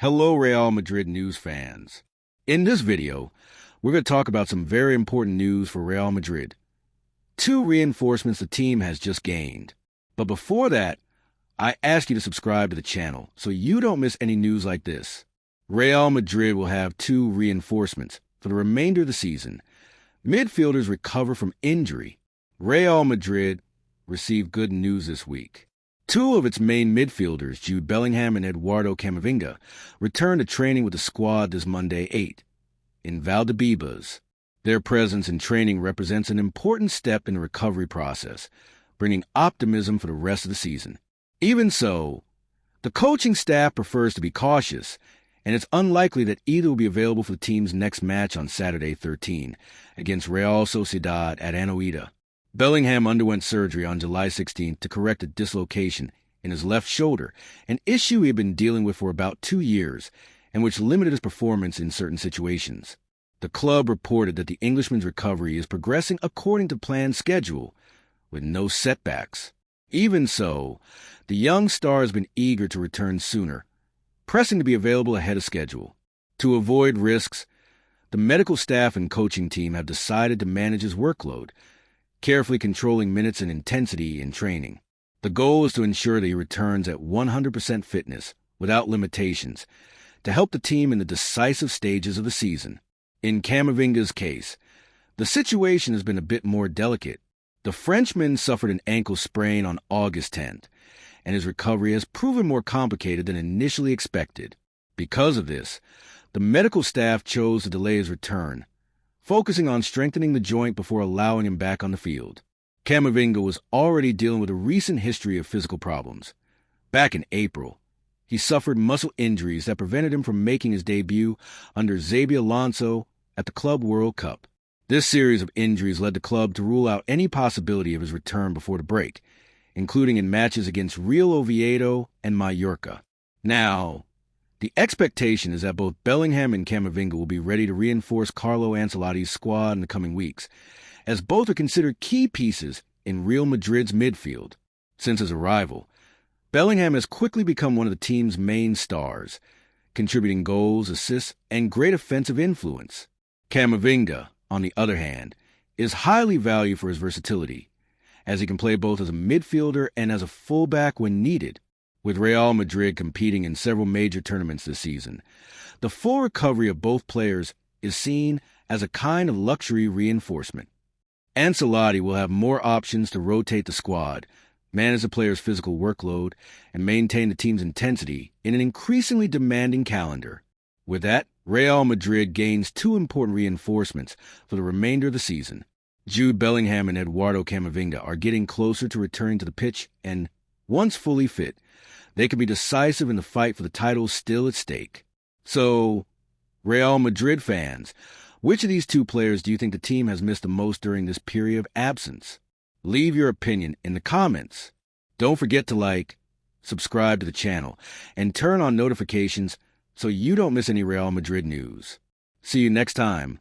Hello, Real Madrid news fans. In this video, we're going to talk about some very important news for Real Madrid. Two reinforcements the team has just gained. But before that, I ask you to subscribe to the channel so you don't miss any news like this. Real Madrid will have two reinforcements for the remainder of the season. Midfielders recover from injury. Real Madrid received good news this week. Two of its main midfielders, Jude Bellingham and Eduardo Camavinga, returned to training with the squad this Monday 8 in Valdebebas. Their presence in training represents an important step in the recovery process, bringing optimism for the rest of the season. Even so, the coaching staff prefers to be cautious, and it's unlikely that either will be available for the team's next match on Saturday 13 against Real Sociedad at Anoeta. Bellingham underwent surgery on July 16th to correct a dislocation in his left shoulder, an issue he had been dealing with for about 2 years and which limited his performance in certain situations. The club reported that the Englishman's recovery is progressing according to planned schedule, with no setbacks. Even so, the young star has been eager to return sooner, pressing to be available ahead of schedule. To avoid risks, the medical staff and coaching team have decided to manage his workload, carefully controlling minutes and intensity in training. The goal is to ensure that he returns at 100% fitness, without limitations, to help the team in the decisive stages of the season. In Camavinga's case, the situation has been a bit more delicate. The Frenchman suffered an ankle sprain on August 10th, and his recovery has proven more complicated than initially expected. Because of this, the medical staff chose to delay his return, focusing on strengthening the joint before allowing him back on the field. Camavinga was already dealing with a recent history of physical problems. Back in April, he suffered muscle injuries that prevented him from making his debut under Xabi Alonso at the Club World Cup. This series of injuries led the club to rule out any possibility of his return before the break, including in matches against Real Oviedo and Mallorca. Now, the expectation is that both Bellingham and Camavinga will be ready to reinforce Carlo Ancelotti's squad in the coming weeks, as both are considered key pieces in Real Madrid's midfield. Since his arrival, Bellingham has quickly become one of the team's main stars, contributing goals, assists, and great offensive influence. Camavinga, on the other hand, is highly valued for his versatility, as he can play both as a midfielder and as a fullback when needed. With Real Madrid competing in several major tournaments this season, the full recovery of both players is seen as a kind of luxury reinforcement. Ancelotti will have more options to rotate the squad, manage the players' physical workload, and maintain the team's intensity in an increasingly demanding calendar. With that, Real Madrid gains two important reinforcements for the remainder of the season. Jude Bellingham and Eduardo Camavinga are getting closer to returning to the pitch, and once fully fit, they can be decisive in the fight for the title still at stake. So, Real Madrid fans, which of these two players do you think the team has missed the most during this period of absence? Leave your opinion in the comments. Don't forget to like, subscribe to the channel, and turn on notifications so you don't miss any Real Madrid news. See you next time.